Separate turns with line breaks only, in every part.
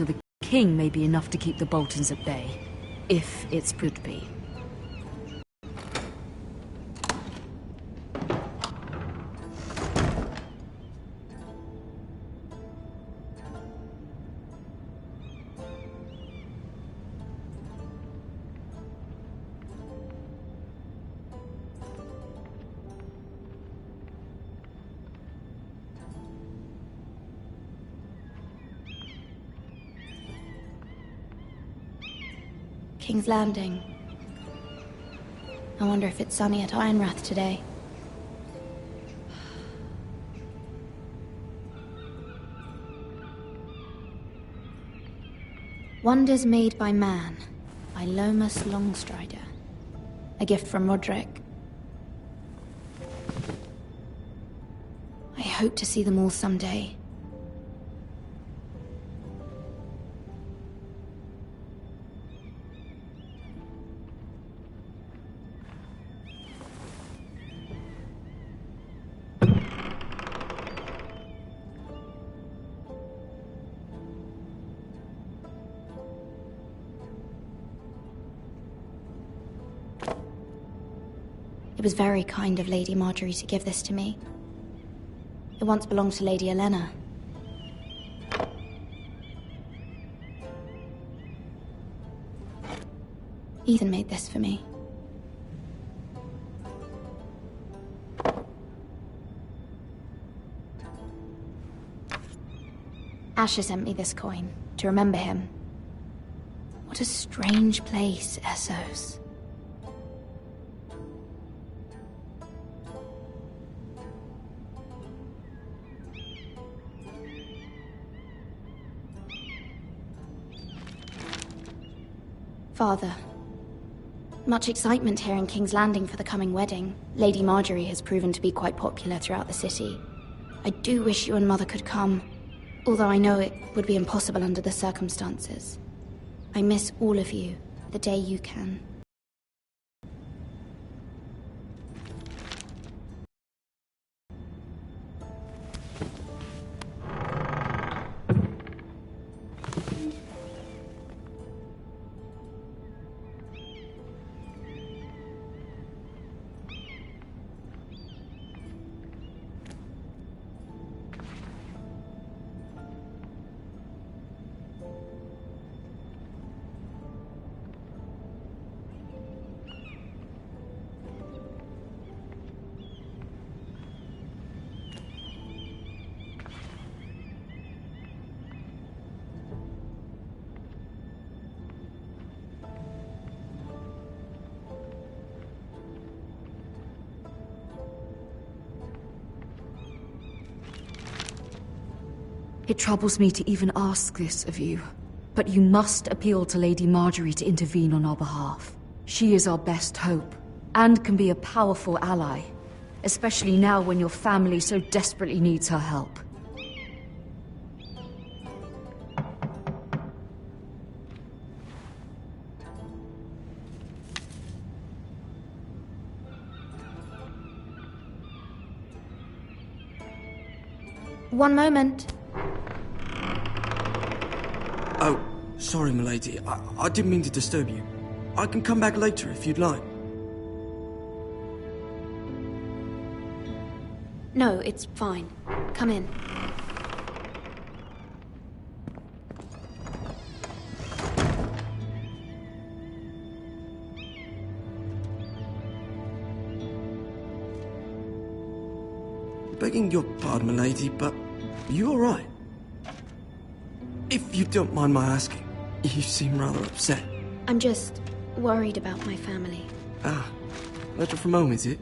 of the king may be enough to keep the Boltons at bay, if it's could be.
King's Landing. I wonder if it's sunny at Ironrath today. Wonders Made by Man, by Lomas Longstrider. A gift from Roderick. I hope to see them all someday. It was very kind of Lady Marjorie to give this to me. It once belonged to Lady Elena. Ethan made this for me. Asher sent me this coin, to remember him. What a strange place, Essos. Father. Much excitement here in King's Landing for the coming wedding. Lady Marjorie has proven to be quite popular throughout the city. I do wish you and Mother could come, although I know it would be impossible under the circumstances. I miss all of you, the day you can.
It troubles me to even ask this of you, but you must appeal to Lady Marjorie to intervene on our behalf. She is our best hope, and can be a powerful ally, especially now when your family so desperately needs her help.
One moment.
Oh, sorry, milady. I didn't mean to disturb you. I can come back later if you'd like.
No, it's fine. Come in.
Begging your pardon, milady, but you all right? If you don't mind my asking, you seem rather upset.
I'm just worried about my family.
Ah, letter from home, is it?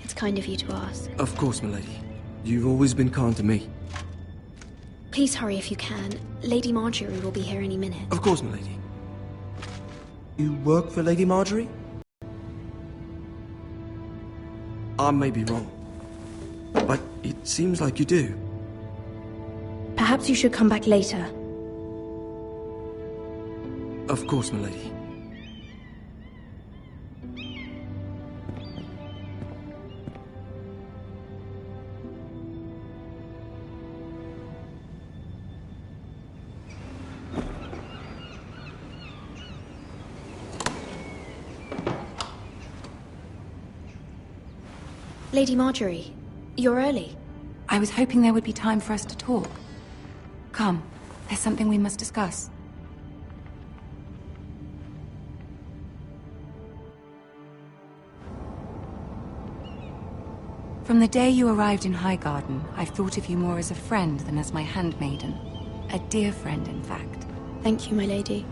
It's kind of you to ask.
Of course, milady. You've always been kind to me.
Please hurry if you can. Lady Marjorie will be here any minute.
Of course, milady. You work for Lady Marjorie? I may be wrong, but it seems like you do.
Perhaps you should come back later.
Of course, milady.
Lady Marjorie, you're early.
I was hoping there would be time for us to talk. Come, there's something we must discuss. From the day you arrived in Highgarden, I've thought of you more as a friend than as my handmaiden. A dear friend, in fact.
Thank you, my lady.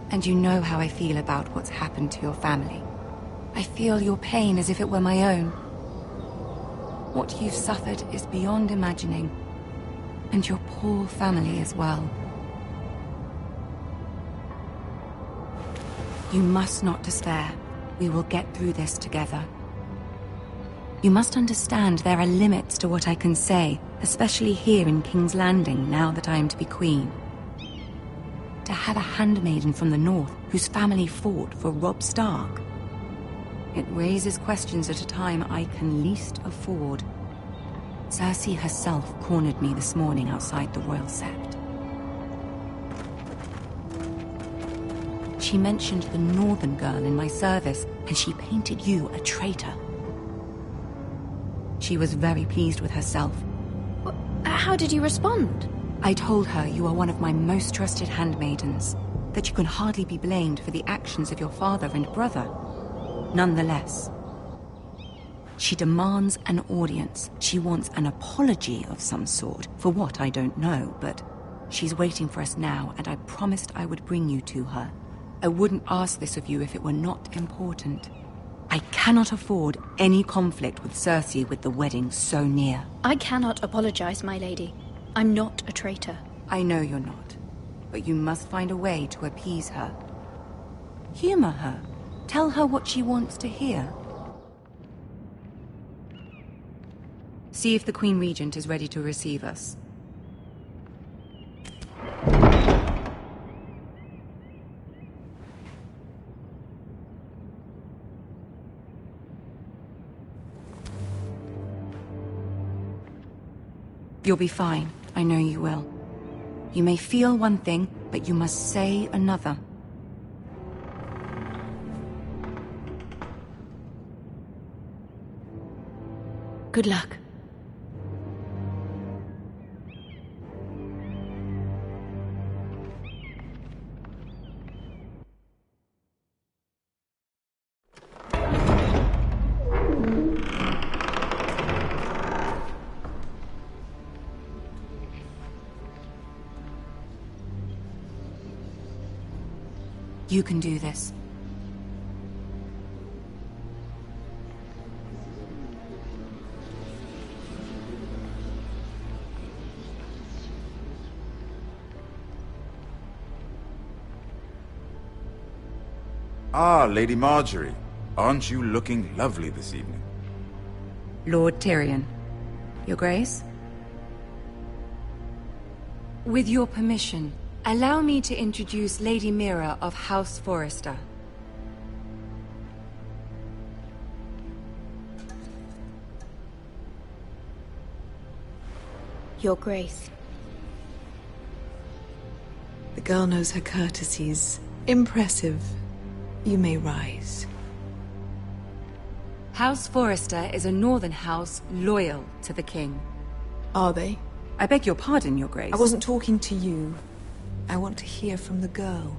And you know how I feel about what's happened to your family. I feel your pain as if it were my own. What you've suffered is beyond imagining. And your poor family as well. You must not despair. We will get through this together. You must understand there are limits to what I can say, especially here in King's Landing, now that I am to be queen. To have a handmaiden from the north whose family fought for Robb Stark. It raises questions at a time I can least afford. Cersei herself cornered me this morning outside the Royal Sept. She mentioned the northern girl in my service, and she painted you a traitor. She was very pleased with herself.
How did you respond?
I told her you are one of my most trusted handmaidens, that you can hardly be blamed for the actions of your father and brother. Nonetheless, she demands an audience. She wants an apology of some sort, for what I don't know, but she's waiting for us now, and I promised I would bring you to her. I wouldn't ask this of you if it were not important. I cannot afford any conflict with Cersei with the wedding so near.
I cannot apologize, my lady. I'm not a traitor.
I know you're not, but you must find a way to appease her. Humor her. Tell her what she wants to hear. See if the Queen Regent is ready to receive us. You'll be fine. I know you will. You may feel one thing, but you must say another.
Good luck.
You can do this.
Ah, Lady Marjorie. Aren't you looking lovely this evening?
Lord Tyrion. Your Grace? With your permission, allow me to introduce Lady Mira of House Forrester.
Your Grace.
The girl knows her courtesies. Impressive. You may rise.
House Forrester is a northern house loyal to the king.
Are they?
I beg your pardon, Your Grace.
I wasn't talking to you. I want to hear from the girl.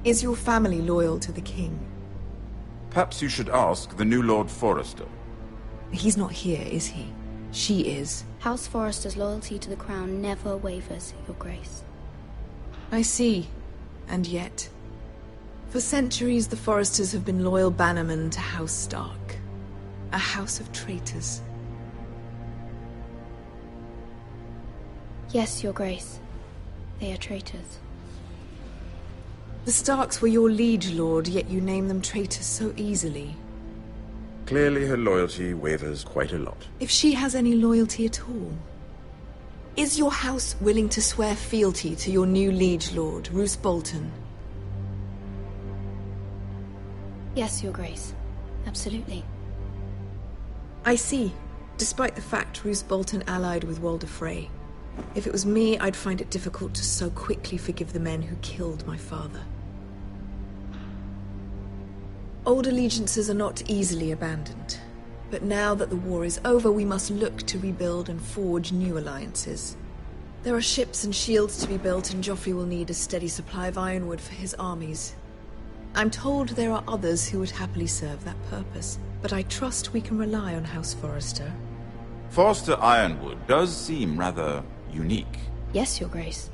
Is your family loyal to the king?
Perhaps you should ask the new Lord Forrester.
He's not here, is he? She is.
House Forrester's loyalty to the crown never wavers, Your Grace.
I see. And yet... For centuries, the Forresters have been loyal bannermen to House Stark. A house of traitors.
Yes, Your Grace. They are traitors.
The Starks were your liege lord, yet you name them traitors so easily.
Clearly her loyalty wavers quite a lot.
If she has any loyalty at all. Is your house willing to swear fealty to your new liege lord, Roose Bolton?
Yes, Your Grace. Absolutely.
I see. Despite the fact Roose Bolton allied with Walder Frey. If it was me, I'd find it difficult to so quickly forgive the men who killed my father. Old allegiances are not easily abandoned. But now that the war is over, we must look to rebuild and forge new alliances. There are ships and shields to be built, and Joffrey will need a steady supply of ironwood for his armies. I'm told there are others who would happily serve that purpose, but I trust we can rely on House Forrester.
Forrester Ironwood does seem rather unique.
Yes, Your Grace.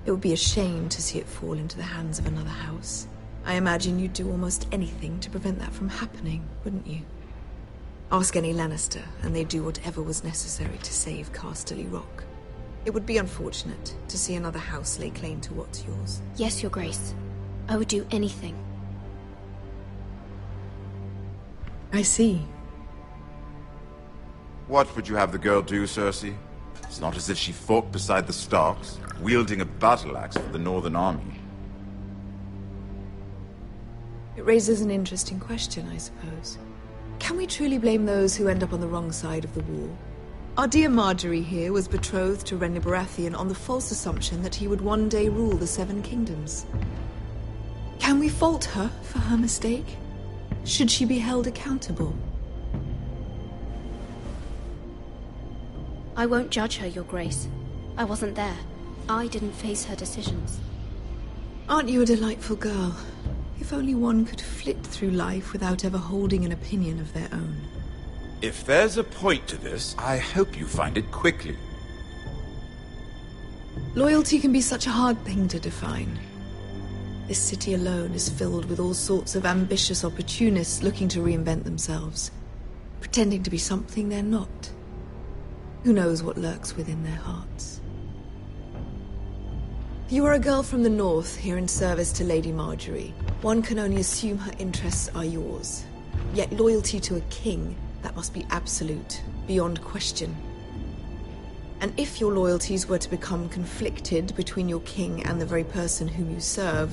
It would be a shame to see it fall into the hands of another house. I imagine you'd do almost anything to prevent that from happening, wouldn't you? Ask any Lannister, and they'd do whatever was necessary to save Casterly Rock. It would be unfortunate to see another house lay claim to what's yours.
Yes, Your Grace. I would do anything.
I see.
What would you have the girl do, Cersei? It's not as if she fought beside the Starks, wielding a battle axe for the Northern Army.
It raises an interesting question, I suppose. Can we truly blame those who end up on the wrong side of the war? Our dear Marjorie here was betrothed to Renly Baratheon on the false assumption that he would one day rule the Seven Kingdoms. Can we fault her for her mistake? Should she be held accountable?
I won't judge her, Your Grace. I wasn't there. I didn't face her decisions.
Aren't you a delightful girl? If only one could flit through life without ever holding an opinion of their own.
If there's a point to this, I hope you find it quickly.
Loyalty can be such a hard thing to define. This city alone is filled with all sorts of ambitious opportunists looking to reinvent themselves, pretending to be something they're not. Who knows what lurks within their hearts? You are a girl from the north, here in service to Lady Marjorie. One can only assume her interests are yours. Yet loyalty to a king, that must be absolute, beyond question. And if your loyalties were to become conflicted between your king and the very person whom you serve,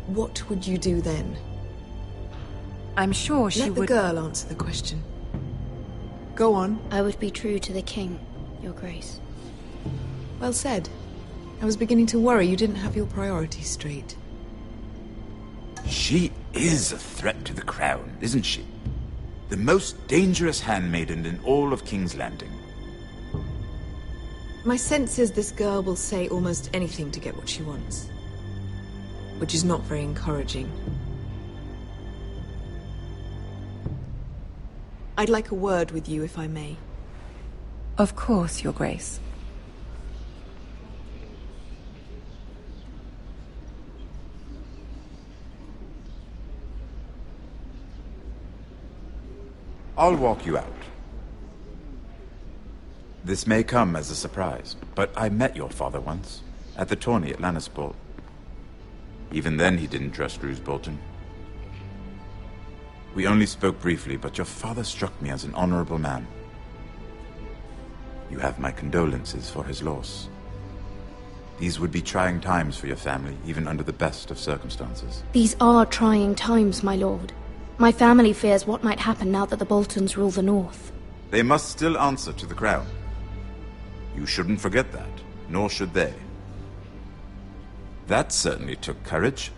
what would you do then?
I'm sure she
would... Let the girl answer the question. Go on.
I would be true to the king, Your Grace.
Well said. I was beginning to worry you didn't have your priorities straight.
She is a threat to the crown, isn't she? The most dangerous handmaiden in all of King's Landing.
My sense is this girl will say almost anything to get what she wants. Which is not very encouraging. I'd like a word with you, if I may.
Of course, Your Grace.
I'll walk you out. This may come as a surprise, but I met your father once, at the tourney at Lannisport. Even then he didn't trust Roose Bolton. We only spoke briefly, but your father struck me as an honorable man. You have my condolences for his loss. These would be trying times for your family, even under the best of circumstances.
These are trying times, my lord. My family fears what might happen now that the Boltons rule the North.
They must still answer to the crown. You shouldn't forget that, nor should they. That certainly took courage.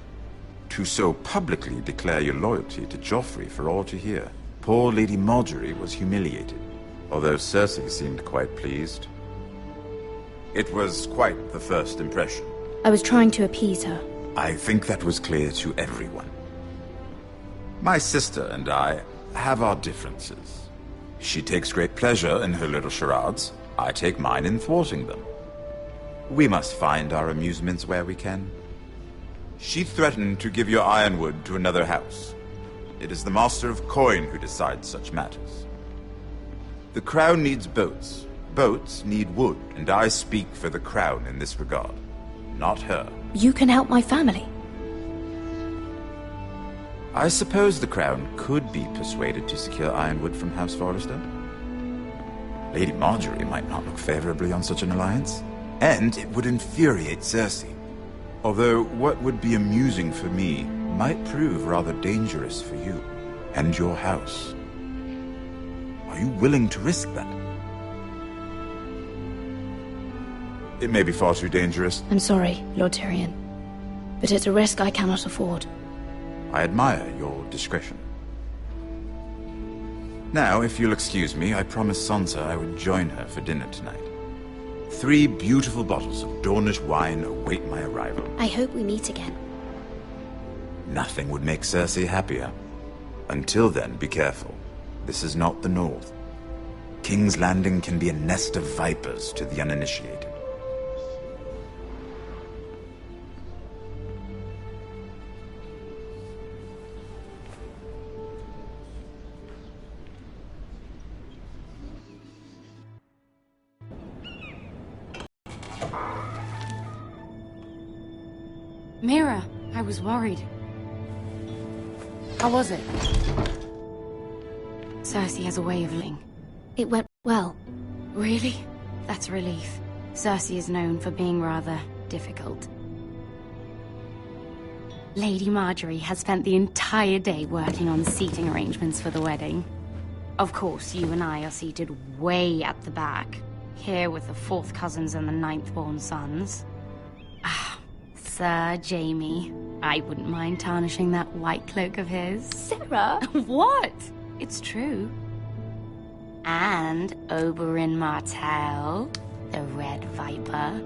To so publicly declare your loyalty to Joffrey for all to hear. Poor Lady Marjorie was humiliated, although Cersei seemed quite pleased. It was quite the first impression.
I was trying to appease her.
I think that was clear to everyone. My sister and I have our differences. She takes great pleasure in her little charades. I take mine in thwarting them. We must find our amusements where we can. She threatened to give your ironwood to another house. It is the Master of Coin who decides such matters. The crown needs boats. Boats need wood, and I speak for the crown in this regard, not her.
You can help my family.
I suppose the crown could be persuaded to secure ironwood from House Forrester. Lady Marjorie might not look favorably on such an alliance, and it would infuriate Cersei. Although what would be amusing for me might prove rather dangerous for you and your house. Are you willing to risk that? It may be far too dangerous.
I'm sorry, Lord Tyrion, but it's a risk I cannot afford.
I admire your discretion. Now, if you'll excuse me, I promised Sansa I would join her for dinner tonight. 3 beautiful bottles of Dornish wine await my arrival.
I hope we meet again.
Nothing would make Cersei happier. Until then, be careful. This is not the North. King's Landing can be a nest of vipers to the uninitiated.
Mira, I was worried. How was it? Cersei has a way of lying.
It went well.
Really? That's a relief. Cersei is known for being rather difficult. Lady Marjorie has spent the entire day working on seating arrangements for the wedding. Of course, you and I are seated way at the back, here with the 4th cousins and the 9th-born sons. Ah, Sir Jaime. I wouldn't mind tarnishing that white cloak of his.
Sarah!
What? It's true. And Oberyn Martell, the Red Viper.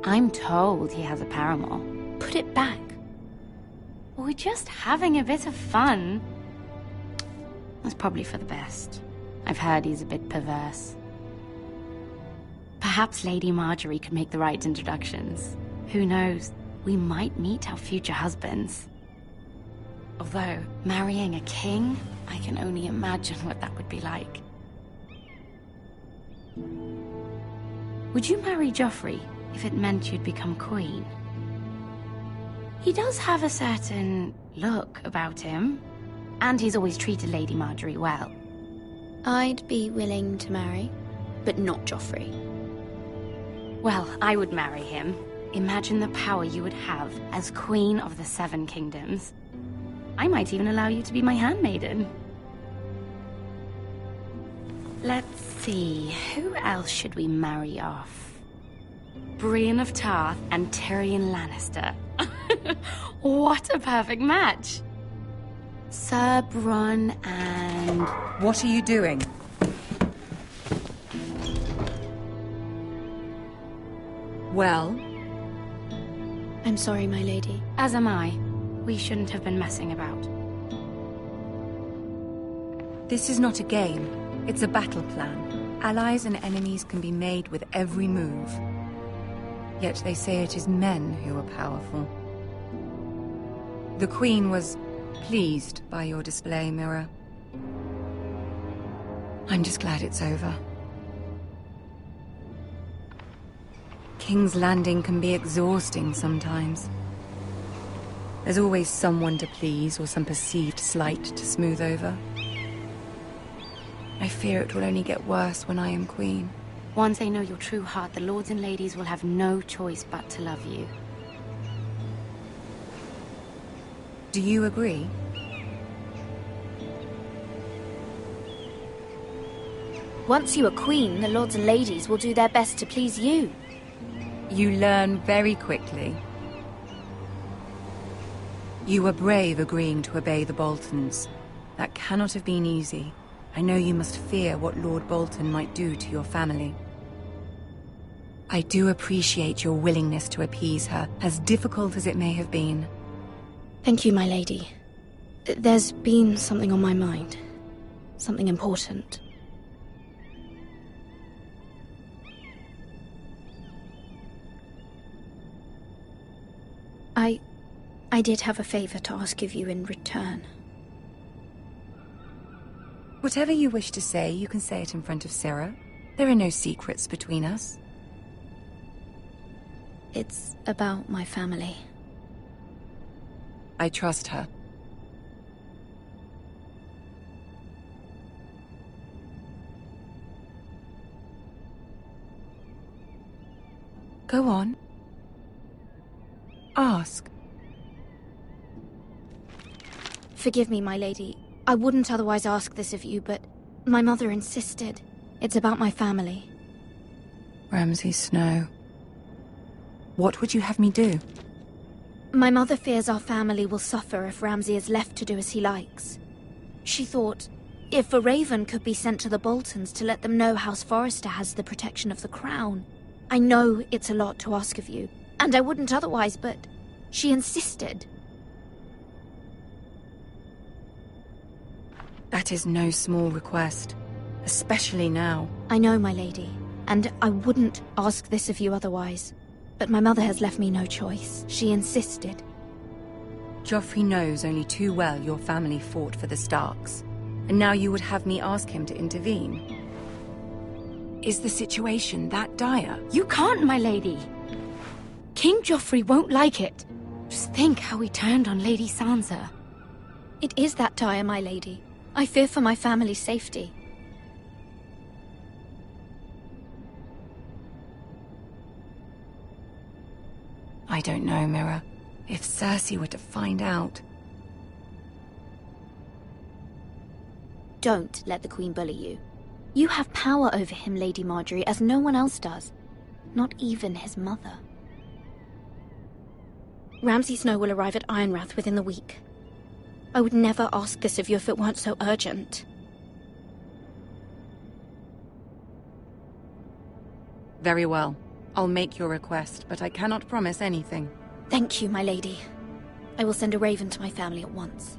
I'm told he has a paramour.
Put it back.
We're just having a bit of fun. That's probably for the best. I've heard he's a bit perverse. Perhaps Lady Marjorie could make the right introductions. Who knows? We might meet our future husbands. Although, marrying a king, I can only imagine what that would be like. Would you marry Joffrey if it meant you'd become queen? He does have a certain look about him, and he's always treated Lady Marjorie well.
I'd be willing to marry, but not Joffrey.
Well, I would marry him. Imagine the power you would have as Queen of the 7 Kingdoms. I might even allow you to be my handmaiden. Let's see, who else should we marry off? Brienne of Tarth and Tyrion Lannister. What a perfect match! Sir Bronn and...
What are you doing? Well?
I'm sorry, my lady.
As am I. We shouldn't have been messing about.
This is not a game. It's a battle plan. Allies and enemies can be made with every move. Yet they say it is men who are powerful. The Queen was pleased by your display, Mira. I'm just glad it's over. King's Landing can be exhausting sometimes. There's always someone to please or some perceived slight to smooth over. I fear it will only get worse when I am queen.
Once they know your true heart, the lords and ladies will have no choice but to love you.
Do you agree?
Once you are queen, the lords and ladies will do their best to please you.
You learn very quickly. You were brave agreeing to obey the Boltons. That cannot have been easy. I know you must fear what Lord Bolton might do to your family. I do appreciate your willingness to appease her, as difficult as it may have been.
Thank you, my lady. There's been something on my mind. Something important. I did have a favor to ask of you in return.
Whatever you wish to say, you can say it in front of Sarah. There are no secrets between us.
It's about my family.
I trust her. Go on. Ask.
Forgive me, my lady. I wouldn't otherwise ask this of you, but my mother insisted. It's about my family.
Ramsay Snow. What would you have me do?
My mother fears our family will suffer if Ramsay is left to do as he likes. She thought, If a raven could be sent to the Boltons to let them know House Forrester has the protection of the crown. I know it's a lot to ask of you, and I wouldn't otherwise, but she insisted.
That is no small request, especially now.
I know, my lady, and I wouldn't ask this of you otherwise. But my mother has left me no choice. She insisted.
Joffrey knows only too well your family fought for the Starks, and now you would have me ask him to intervene. Is the situation that dire?
You can't, my lady. King Joffrey won't like it. Just think how he turned on Lady Sansa.
It is that dire, my lady. I fear for my family's safety.
I don't know, Mira. If Cersei were to find out...
Don't let the Queen bully you. You have power over him, Lady Marjorie, as no one else does. Not even his mother. Ramsay Snow will arrive at Ironrath within the week. I would never ask this of you if it weren't so urgent.
Very well. I'll make your request, but I cannot promise anything.
Thank you, my lady. I will send a raven to my family at once.